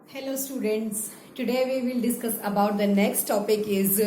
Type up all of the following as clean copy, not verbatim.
Hello students, today we will discuss about the next topic is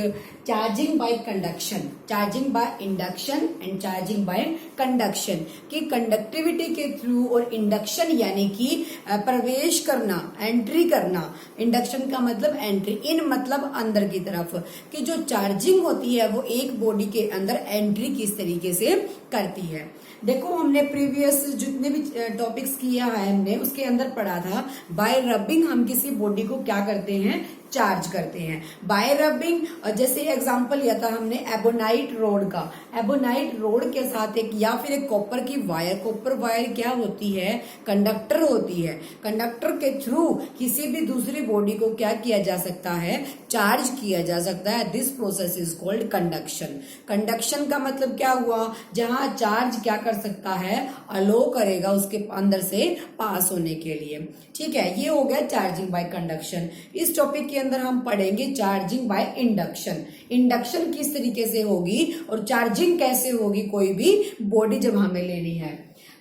charging by conduction, charging by induction and charging by conduction कि conductivity के through और induction यानी कि प्रवेश करना, entry करना, induction का मतलब एंट्री, इन मतलब अंदर की तरफ कि जो चार्जिंग होती है वो एक बॉडी के अंदर एंट्री किस तरीके से करती है। देखो हमने प्रीवियस जितने भी टॉपिक्स किया है हमने उसके अंदर पढ़ा था बाय रबिंग हम किसी बॉडी को क्या करते हैं, चार्ज करते हैं। बाय रबिंग जैसे एग्जांपल लिया था हमने एबोनाइट रोड का, एबोनाइट रोड के साथ एक या फिर एक कॉपर की वायर, कॉपर वायर क्या होती है, कंडक्टर होती है। कंडक्टर के थ्रू किसी भी दूसरी बॉडी को क्या किया जा सकता है, चार्ज किया जा सकता है। This process is called conduction. Conduction का मतलब क्या हुआ, जहां चार्ज क्या कर सकता है, अलो करेगा उसके अंदर से पास होने के लिए। ठीक है, ये हो गया चार्जिंग बाय कंडक्शन। इस टॉपिक के अंदर हम पढ़ेंगे चार्जिंग बाय इंडक्शन। इंडक्शन किस तरीके से होगी और चार्जिंग कैसे होगी कोई भी बॉडी जब हमें लेनी है।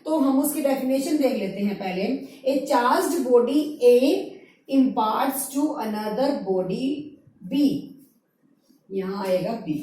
तो हम उसकी डेफिनेशन देख लेते हैं पहले। A charged body A imparts to another body B, यहां आएगा बी।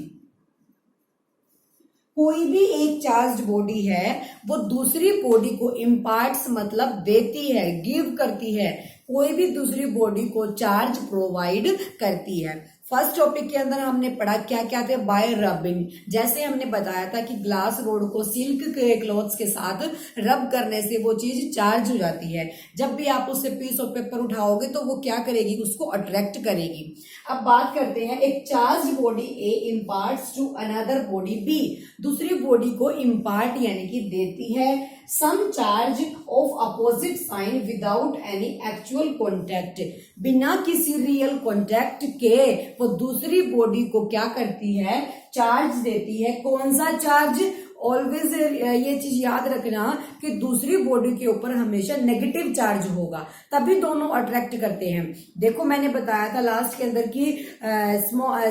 कोई भी एक चार्ज बॉडी है वो दूसरी बॉडी को इम्पार्ट्स मतलब देती है, गिव करती है, कोई भी दूसरी बॉडी को चार्ज प्रोवाइड करती है। फर्स्ट टॉपिक के अंदर हमने पढ़ा क्या क्या थे, बाय रबिंग। जैसे हमने बताया था कि ग्लास रोड को सिल्क के क्लॉथ्स के साथ रब करने से वो चीज चार्ज हो जाती है। जब भी आप उससे पीस ऑफ पेपर उठाओगे तो वो क्या करेगी, उसको अट्रैक्ट करेगी। अब बात करते हैं, एक charge body A imparts to another body B, दूसरी बॉडी को इम्पार्ट यानी कि देती है some charge of opposite sign without any actual contact, बिना किसी रियल कॉन्टैक्ट के वो दूसरी बॉडी को क्या करती है, चार्ज देती है। कौन सा चार्ज, ऑलवेज ये चीज याद रखना कि दूसरी बॉडी के ऊपर हमेशा नेगेटिव चार्ज होगा, तभी दोनों अट्रैक्ट करते हैं। देखो मैंने बताया था लास्ट के अंदर कि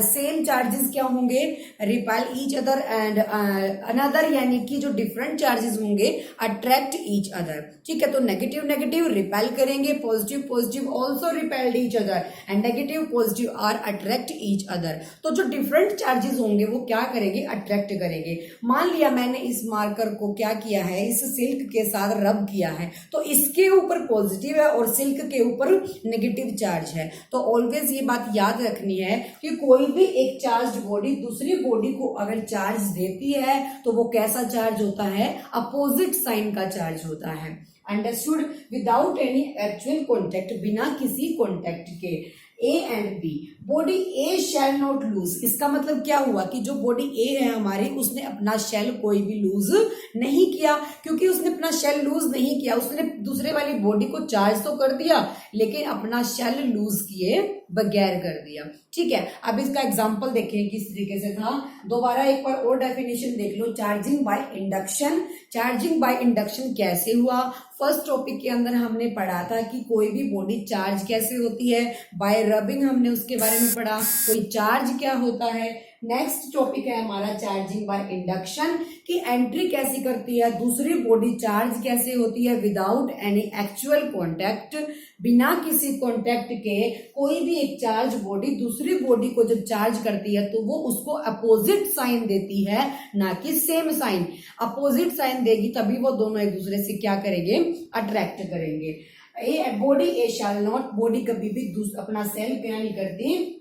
सेम चार्जेस क्या होंगे, repel each other and another, यानी कि जो डिफरेंट चार्जेस होंगे अट्रैक्ट ईच अदर। ठीक है, तो नेगेटिव नेगेटिव रिपेल करेंगे, positive positive also repelled each other and negative positive are attract each other. तो जो डिफरेंट चार्जेस होंगे वो क्या करेंगे, अट्रैक्ट करेंगे। मान लिया मैंने इस मार्कर को क्या किया है, इस सिल्क के साथ रब किया है, तो इसके ऊपर पॉजिटिव है और सिल्क के ऊपर नेगेटिव चार्ज है। तो ऑलवेज ये बात याद रखनी है कि कोई भी एक चार्ज बॉडी दूसरी बॉडी को अगर चार्ज देती है तो वो कैसा चार्ज होता है, अपोजिट साइन का चार्ज होता है। Understood, without any actual contact, बिना किसी कॉन्टैक्ट के। A and B, body A shall not lose, इसका मतलब क्या हुआ कि जो बॉडी ए है हमारी, उसने अपना शेल कोई भी लूज नहीं किया। क्योंकि उसने अपना शेल लूज नहीं किया, उसने दूसरे वाली बॉडी को चार्ज तो कर दिया लेकिन अपना शेल लूज किए बगैर कर दिया। ठीक है, अब इसका एग्जांपल देखें किस तरीके से था। दोबारा एक बार और डेफिनेशन देख लो, charging by induction. Charging by induction कैसे हुआ, फर्स्ट टॉपिक के अंदर हमने पढ़ा था कि कोई भी बॉडी चार्ज कैसे होती है, बाय रबिंग हमने उसके बारे में पढ़ा, कोई चार्ज क्या होता है। नेक्स्ट टॉपिक है हमारा चार्जिंग बाय इंडक्शन की एंट्री कैसी करती है, दूसरी बॉडी चार्ज कैसे होती है, विदाउट एनी एक्चुअल कॉन्टैक्ट, बिना किसी कॉन्टैक्ट के कोई भी एक चार्ज बॉडी दूसरी बॉडी को जब चार्ज करती है तो वो उसको अपोजिट साइन देती है, ना कि सेम साइन। अपोजिट साइन देगी तभी वो दोनों एक दूसरे से क्या करेंगे, अट्रैक्ट करेंगे। A body A shall not, body कभी भी अपना सेल क्या नहीं करती,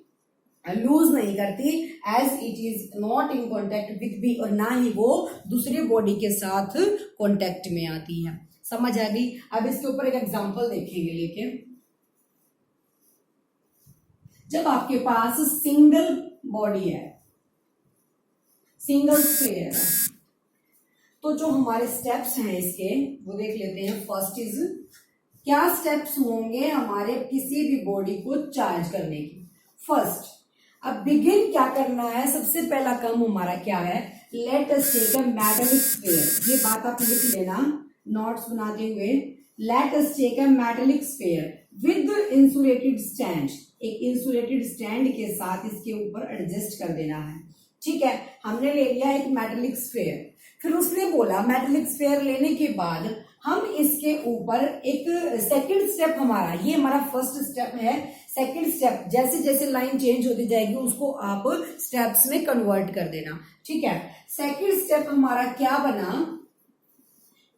लूज नहीं करती, as it is not in contact with B, और ना ही वो दूसरी बॉडी के साथ कॉन्टैक्ट में आती है। समझ आ गई। अब इसके ऊपर एक एग्जांपल देखेंगे लेके। जब आपके पास सिंगल बॉडी है, सिंगल स्फीयर है, तो जो हमारे स्टेप्स हैं इसके वो देख लेते हैं। फर्स्ट इज, क्या स्टेप्स होंगे हमारे किसी भी बॉडी को चार्ज करने की। फर्स्ट, अब बिगिन क्या करना है, सबसे पहला काम हमारा क्या है, let us take a metallic sphere. ये बात आप लिख लेना नोट्स बनाते हुए। Let us take a metallic sphere with insulated stand, एक इंसुलेटेड स्टैंड के साथ इसके ऊपर एडजस्ट कर देना है। ठीक है, हमने ले लिया एक मेटालिक स्फीयर। फिर उसने बोला मेटालिक स्फीयर लेने के बाद हम इसके ऊपर एक सेकंड स्टेप हमारा, ये हमारा फर्स्ट स्टेप है। सेकंड स्टेप जैसे जैसे लाइन चेंज होती जाएगी उसको आप स्टेप्स में कन्वर्ट कर देना, ठीक है। सेकंड स्टेप हमारा क्या बना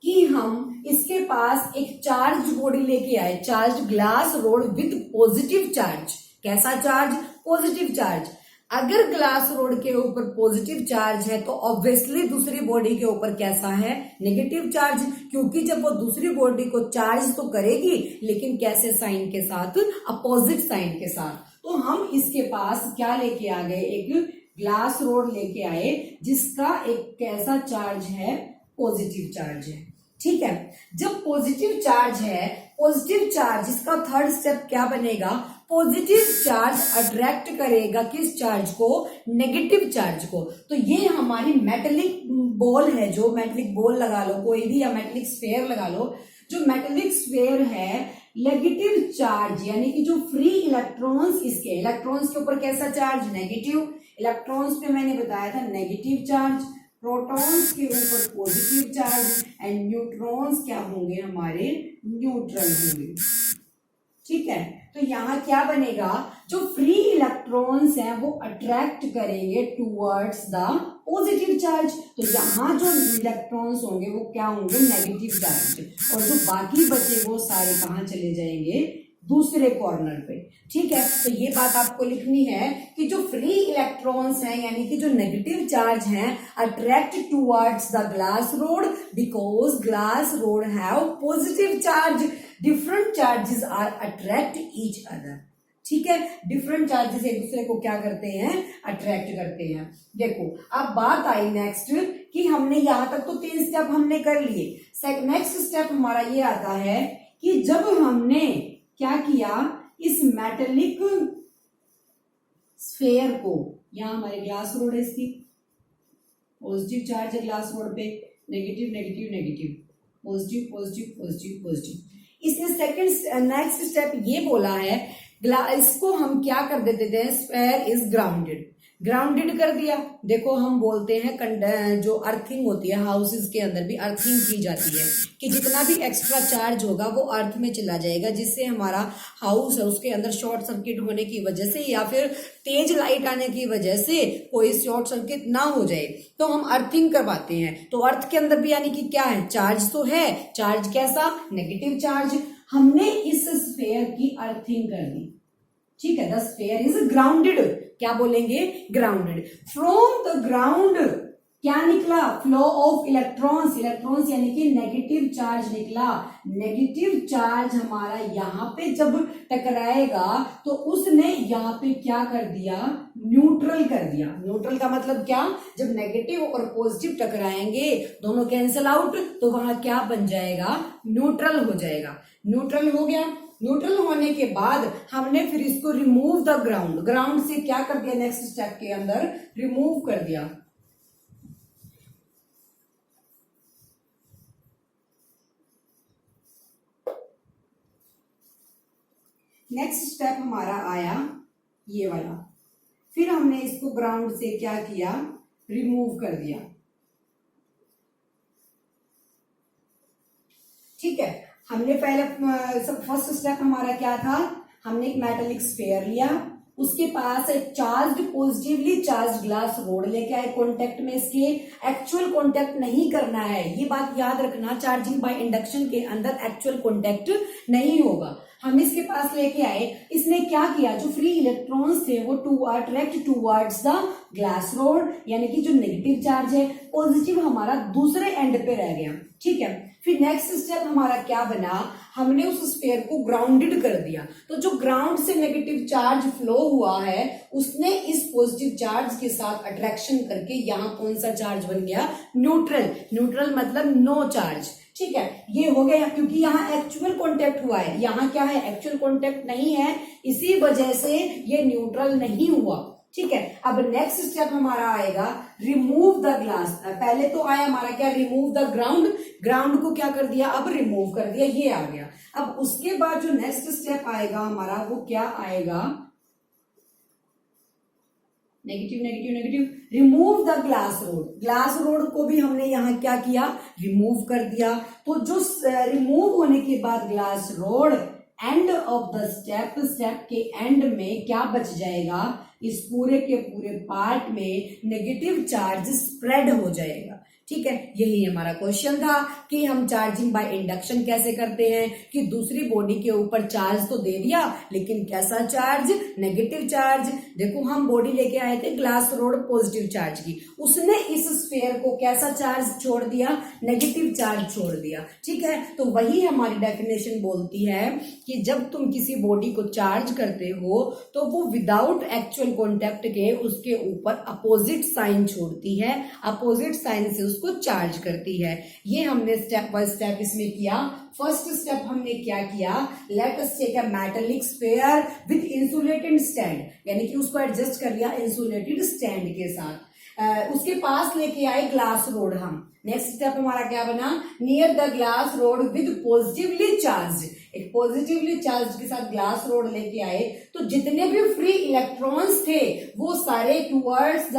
कि हम इसके पास एक चार्ज बॉडी लेके आए, charge glass rod with positive charge. कैसा चार्ज? Positive charge. अगर ग्लास रोड के ऊपर पॉजिटिव चार्ज है तो ऑब्वियसली दूसरी बॉडी के ऊपर कैसा है? नेगेटिव चार्ज, क्योंकि जब वो दूसरी बॉडी को चार्ज तो करेगी लेकिन कैसे साइन के साथ? अपोजिट साइन के साथ। तो हम इसके पास क्या लेके आ गए? एक ग्लास रोड लेके आए जिसका एक कैसा चार्ज है? पॉजिटिव चार्ज है, ठीक है। जब पॉजिटिव चार्ज है, पॉजिटिव चार्ज, इसका थर्ड स्टेप क्या बनेगा? पॉजिटिव चार्ज अट्रैक्ट करेगा किस चार्ज को? नेगेटिव चार्ज को। तो ये हमारी मेटेलिक बॉल है, जो मेटेलिक बॉल लगा लो कोई भी, या मेटेलिक स्फेयर लगा लो। जो मेटेलिक स्फेयर है, नेगेटिव चार्ज यानी कि जो फ्री इलेक्ट्रॉन्स, इसके इलेक्ट्रॉन्स के ऊपर कैसा चार्ज? नेगेटिव। इलेक्ट्रॉन्स पे मैंने बताया था नेगेटिव चार्ज, प्रोटॉन्स के ऊपर पॉजिटिव चार्ज एंड न्यूट्रॉन्स क्या होंगे? हमारे न्यूट्रल होंगे, ठीक है। तो यहाँ क्या बनेगा? जो फ्री इलेक्ट्रॉन्स हैं वो अट्रैक्ट करेंगे टूवर्ड्स द पॉजिटिव चार्ज। तो यहाँ जो इलेक्ट्रॉन्स होंगे वो क्या होंगे? Negative charge. और जो बाकी बचे वो सारे कहाँ चले जाएंगे? दूसरे कॉर्नर पे, ठीक है। तो ये बात आपको लिखनी है कि जो फ्री इलेक्ट्रॉन्स हैं यानी कि जो नेगेटिव चार्ज हैं attract towards the glass rod because glass rod have positive charge. Different charges are attract each other, ठीक है। डिफरेंट चार्जेस एक दूसरे को क्या करते हैं? अट्रैक्ट करते हैं। देखो अब बात आई नेक्स्ट कि हमने यहां तक तो 3 स्टेप हमने कर लिए। नेक्स्ट स्टेप हमारा ये आता है कि जब हमने क्या किया, इस मेटेलिक स्फेयर को, यहां हमारे ग्लास रोड है, इसकी पॉजिटिव चार्ज है ग्लास रोड पे, negative negative negative, positive positive positive positive. इसने सेकंड नेक्स्ट स्टेप ये बोला है, इसको हम क्या कर देते थे? स्फेयर इज ग्राउंडेड, ग्राउंडेड कर दिया। देखो हम बोलते हैं जो अर्थिंग होती है हाउसेस के अंदर भी अर्थिंग की जाती है कि जितना भी एक्स्ट्रा चार्ज होगा वो अर्थ में चला जाएगा, जिससे हमारा हाउस है उसके अंदर शॉर्ट सर्किट होने की वजह से या फिर तेज लाइट आने की वजह से कोई शॉर्ट सर्किट ना हो जाए तो हम अर्थिंग करवाते हैं। तो अर्थ के अंदर भी यानी कि क्या है? चार्ज तो है। चार्ज कैसा? Negative charge. हमने इस स्फेयर की अर्थिंग कर दी, ठीक है। द स्फेयर इज ग्राउंडेड, क्या बोलेंगे? ग्राउंडेड। फ्रॉम द ग्राउंड क्या निकला? फ्लो ऑफ इलेक्ट्रॉन्स, इलेक्ट्रॉन्स यानी कि नेगेटिव चार्ज निकला। नेगेटिव चार्ज हमारा यहाँ पे जब टकराएगा तो उसने यहाँ पे क्या कर दिया? न्यूट्रल कर दिया। न्यूट्रल का मतलब क्या? जब नेगेटिव और पॉजिटिव टकराएंगे दोनों कैंसिल आउट तो वहां क्या बन जाएगा? न्यूट्रल हो जाएगा। न्यूट्रल हो गया। न्यूट्रल होने के बाद हमने फिर इसको रिमूव द ग्राउंड, ग्राउंड से क्या कर दिया? नेक्स्ट स्टेप के अंदर रिमूव कर दिया। नेक्स्ट स्टेप हमारा आया ये वाला, फिर हमने इसको ग्राउंड से क्या किया? रिमूव कर दिया, ठीक है। हमने पहले फर्स्ट स्टेप हमारा क्या था? हमने एक मेटेलिक स्फेयर लिया, उसके पास एक charge positively charge glass rod लेके आए कॉन्टेक्ट में। इसके एक्चुअल कॉन्टेक्ट नहीं करना है, ये बात याद रखना। चार्जिंग बाय इंडक्शन के अंदर एक्चुअल कॉन्टेक्ट नहीं होगा। हम इसके पास लेके आए, इसने क्या किया? जो फ्री इलेक्ट्रॉन्स थे वो attract towards the glass road यानी कि जो नेगेटिव चार्ज है, पॉजिटिव हमारा दूसरे एंड पे रह गया, ठीक है। फिर नेक्स्ट स्टेप हमारा क्या बना? हमने उस स्फेयर को ग्राउंडेड कर दिया। तो जो ग्राउंड से नेगेटिव चार्ज फ्लो हुआ है उसने इस पॉजिटिव चार्ज के साथ अट्रैक्शन करके यहाँ कौन सा चार्ज बन गया? न्यूट्रल। न्यूट्रल मतलब नो चार्ज, ठीक है। ये हो गया क्योंकि यहाँ एक्चुअल कॉन्टेक्ट हुआ है, यहाँ क्या है? एक्चुअल कॉन्टेक्ट नहीं है, इसी वजह से ये न्यूट्रल नहीं हुआ, ठीक है। अब नेक्स्ट स्टेप हमारा आएगा रिमूव द ग्लास। पहले तो आया हमारा क्या? Remove the ground. ग्राउंड को क्या कर दिया? अब रिमूव कर दिया, ये आ गया। अब उसके बाद जो नेक्स्ट स्टेप आएगा हमारा वो क्या आएगा? Negative negative negative. Remove the glass rod, glass rod को भी हमने यहाँ क्या किया, रिमूव कर दिया। तो जो रिमूव होने के बाद glass rod, end of the step, step के एंड में क्या बच जाएगा, इस पूरे के पूरे पार्ट में नेगेटिव चार्ज स्प्रेड हो जाएगा। ठीक है, यही हमारा क्वेश्चन था कि हम चार्जिंग बाय इंडक्शन कैसे करते हैं, कि दूसरी बॉडी के ऊपर चार्ज तो दे दिया, लेकिन कैसा चार्ज, नेगेटिव चार्ज। देखो हम बॉडी लेके आए थे ग्लास रोड पॉजिटिव चार्ज की, उसने इस स्फीयर को कैसा चार्ज छोड़ दिया, नेगेटिव चार्ज छोड़ दिया। ठीक है, तो वही हमारी डेफिनेशन बोलती है कि जब तुम किसी बॉडी को चार्ज करते हो तो वो विदाउट एक्चुअल कॉन्टेक्ट के उसके ऊपर अपोजिट साइन छोड़ती है, अपोजिट साइन से उसको चार्ज करती है। ये हमने स्टेप बाय स्टेप इसमें किया। फर्स्ट स्टेप हमने क्या किया, let us take a metallic sphere with insulated stand, यानी कि उसको एडजस्ट कर लिया इंसुलेटेड स्टैंड के साथ। उसके पास लेके आए ग्लास रोड हम। नेक्स्ट स्टेप हमारा क्या बना, near the glass road with positively charge, एक पॉजिटिवली चार्ज के साथ ग्लास रोड लेके आए, तो जितने भी फ्री इलेक्ट्रॉन्स थे वो सारे टुवर्ड्स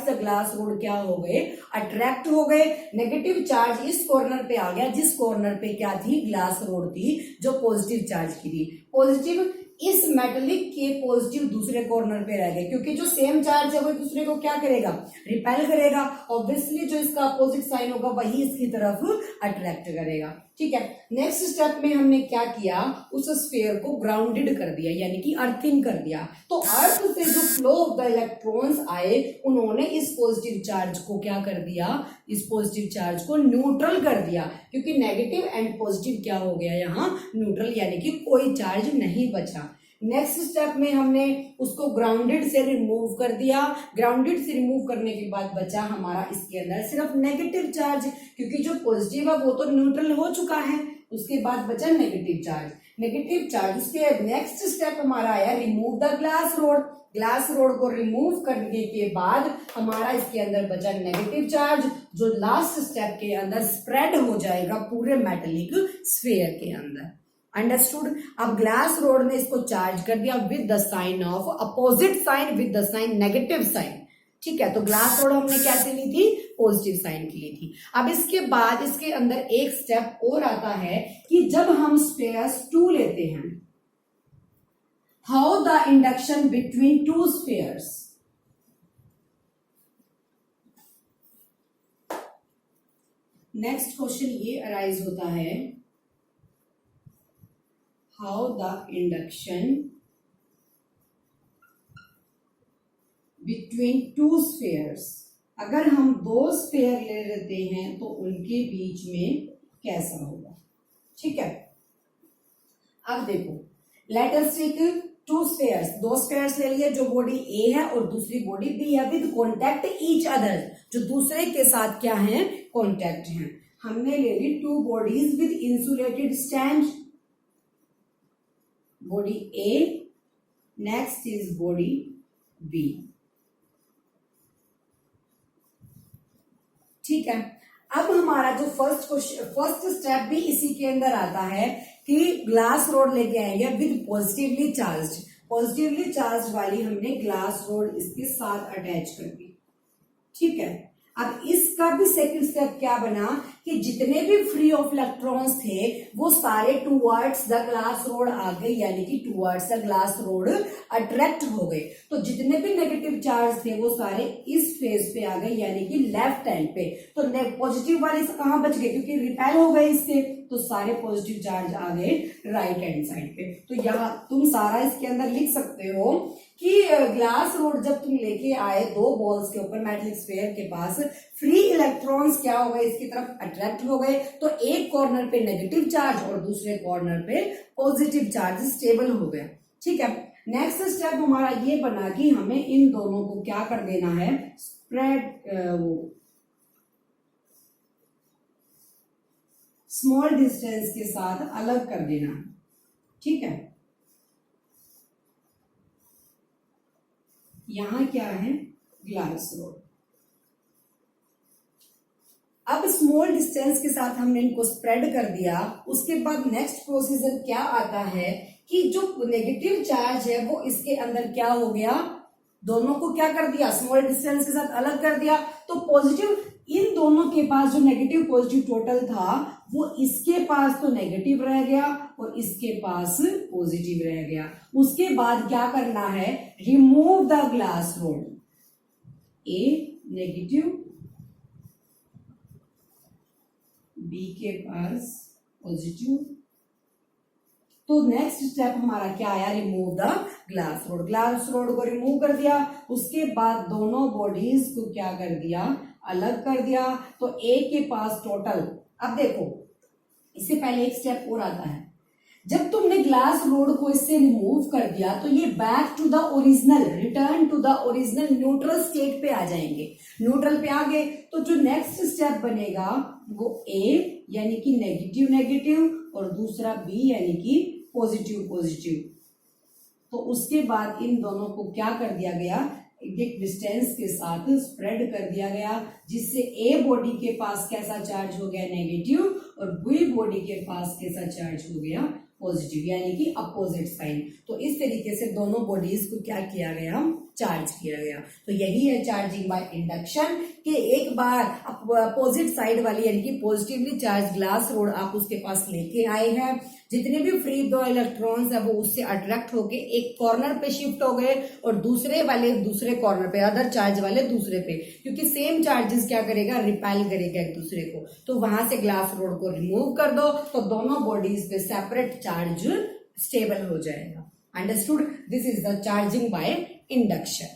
द ग्लास रोड क्या हो गए, अट्रैक्ट हो गए। नेगेटिव चार्ज इस कॉर्नर पे आ गया, जिस कॉर्नर पे क्या थी, ग्लास रोड थी जो पॉजिटिव चार्ज की थी। पॉजिटिव इस मेटलिक के पॉजिटिव दूसरे कॉर्नर पे रह गए, क्योंकि जो सेम चार्ज है वो दूसरे को क्या करेगा, रिपेल करेगा। ऑब्वियसली जो इसका अपोजिट साइन होगा वही इसकी तरफ अट्रैक्ट करेगा। ठीक है, नेक्स्ट स्टेप में हमने क्या किया, उस स्फीयर को ग्राउंडेड कर दिया, यानी कि अर्थिंग कर दिया। तो अर्थ से जो फ्लो ऑफ द इलेक्ट्रॉन्स आए, उन्होंने इस पॉजिटिव चार्ज को क्या कर दिया, इस पॉजिटिव चार्ज को न्यूट्रल कर दिया, क्योंकि नेगेटिव एंड पॉजिटिव क्या हो गया यहाँ, न्यूट्रल, यानी कि कोई चार्ज नहीं बचा। नेक्स्ट स्टेप में हमने उसको ग्राउंडेड से रिमूव कर दिया। ग्राउंडेड से रिमूव करने के बाद बचा हमारा इसके अंदर सिर्फ नेगेटिव चार्ज, क्योंकि जो पॉजिटिव है वो तो न्यूट्रल हो चुका है। उसके बाद बचा नेगेटिव चार्ज, नेगेटिव चार्ज। उसके नेक्स्ट स्टेप हमारा आया remove the glass rod. Glass rod को रिमूव करने के बाद हमारा इसके अंदर बचा नेगेटिव चार्ज, जो लास्ट स्टेप के अंदर स्प्रेड हो जाएगा पूरे मेटेलिक स्फीयर के अंदर। अंडरस्टूड। अब ग्लास रोड ने इसको चार्ज कर दिया with the sign of opposite sign, with the sign negative sign. ठीक है, तो ग्लास रोड हमने कैसे ली थी, पॉजिटिव साइन की ली थी। अब इसके बाद इसके अंदर एक स्टेप और आता है कि जब हम स्फीयर्स 2 लेते हैं, how the induction between 2 spheres. Next question ये अराइज होता है, how the induction between 2 spheres, अगर हम 2 स्फीयर ले लेते हैं तो उनके बीच में कैसा होगा। ठीक है, अब देखो, let us take 2 spheres, 2 spheres ले लिए, जो बॉडी ए है और दूसरी बॉडी बी है, विद कॉन्टैक्ट ईच अदर, जो दूसरे के साथ क्या है, कॉन्टैक्ट है। हमने ले ली 2 bodies with insulated stand, body A, next is body B. ठीक है, अब हमारा जो फर्स्ट स्टेप भी इसी के अंदर आता है कि ग्लास रोड लेके आएंगे with positively charge. Positively charge वाली हमने ग्लास रोड इसके साथ अटैच कर दी। ठीक है, अब इसका भी सेकंड स्टेप क्या बना कि जितने भी फ्री ऑफ इलेक्ट्रॉन्स थे वो सारे टुवर्ड्स द ग्लास रोड आ गए, यानी कि towards the glass road attract हो गए। तो जितने भी नेगेटिव चार्ज थे वो सारे इस फेज पे आ गए, यानी कि लेफ्ट हैंड पे। तो पॉजिटिव वाले कहाँ बच गए, क्योंकि रिपेल हो गए इससे, तो सारे पॉजिटिव चार्ज आ गए राइट हैंड साइड पे। तो यहाँ तुम सारा इसके अंदर लिख सकते हो कि ग्लास रोड जब तुम लेके आए 2 बॉल्स के ऊपर मेटलिक स्फीयर के पास, फ्री इलेक्ट्रॉन्स क्या हो गए, इसकी तरफ अट्रैक्ट हो गए। तो एक कॉर्नर पे नेगेटिव चार्ज और दूसरे कॉर्नर पे पॉजिटिव चार्ज स्टेबल हो गया। ठीक है, नेक्स्ट स्टेप हमारा ये बना कि हमें इन दोनों को क्या कर देना है, स्प्रेड, स्मॉल डिस्टेंस के साथ अलग कर देना। ठीक है, यहां क्या है, ग्लास रोड। अब स्मॉल डिस्टेंस के साथ हमने इनको स्प्रेड कर दिया। उसके बाद नेक्स्ट प्रोसीजर क्या आता है कि जो नेगेटिव चार्ज है वो इसके अंदर क्या हो गया, दोनों को क्या कर दिया, स्मॉल डिस्टेंस के साथ अलग कर दिया। तो पॉजिटिव, इन दोनों के पास जो नेगेटिव पॉजिटिव टोटल था वो इसके पास तो नेगेटिव रह गया और इसके पास पॉजिटिव रह गया। उसके बाद क्या करना है, remove the glass rod, A negative, B के पास पॉजिटिव। तो नेक्स्ट स्टेप हमारा क्या आया, remove the glass rod. Glass rod को रिमूव कर दिया, उसके बाद दोनों बॉडीज को क्या कर दिया, अलग कर दिया। तो ए के पास टोटल, अब देखो इससे पहले एक स्टेप और आता है, जब तुमने ग्लास रोड को इससे रिमूव कर दिया तो ये back to the original, return to the original neutral state पे आ जाएंगे। न्यूट्रल पे आ गए तो जो नेक्स्ट स्टेप बनेगा वो ए यानी कि नेगेटिव नेगेटिव और दूसरा बी यानी कि पॉजिटिव पॉजिटिव। तो उसके बाद इन दोनों को क्या कर दिया गया, एक डिस्टेंस के साथ स्प्रेड कर दिया गया, जिससे ए बॉडी के पास कैसा चार्ज हो गया, नेगेटिव, और बी बॉडी के पास कैसा चार्ज हो गया, पॉजिटिव, यानी कि अपोजिट साइन। तो इस तरीके से दोनों बॉडीज को क्या किया गया, चार्ज किया गया। तो यही है चार्जिंग बाय इंडक्शन, कि एक बार अपोजिट साइड वाली यानी कि पॉजिटिवली चार्ज ग्लास रोड आप उसके पास लेके आए हैं, जितने भी फ्री दो इलेक्ट्रॉन्स है वो उससे अट्रैक्ट होके एक कॉर्नर पे शिफ्ट हो गए और दूसरे वाले दूसरे कॉर्नर पे, अदर चार्ज वाले दूसरे पे, क्योंकि सेम चार्जेस क्या करेगा, रिपेल करेगा एक दूसरे को। तो वहां से ग्लास रोड को रिमूव कर दो तो दोनों बॉडीज पे सेपरेट चार्ज स्टेबल हो जाएगा। Understood? This is the charging by induction.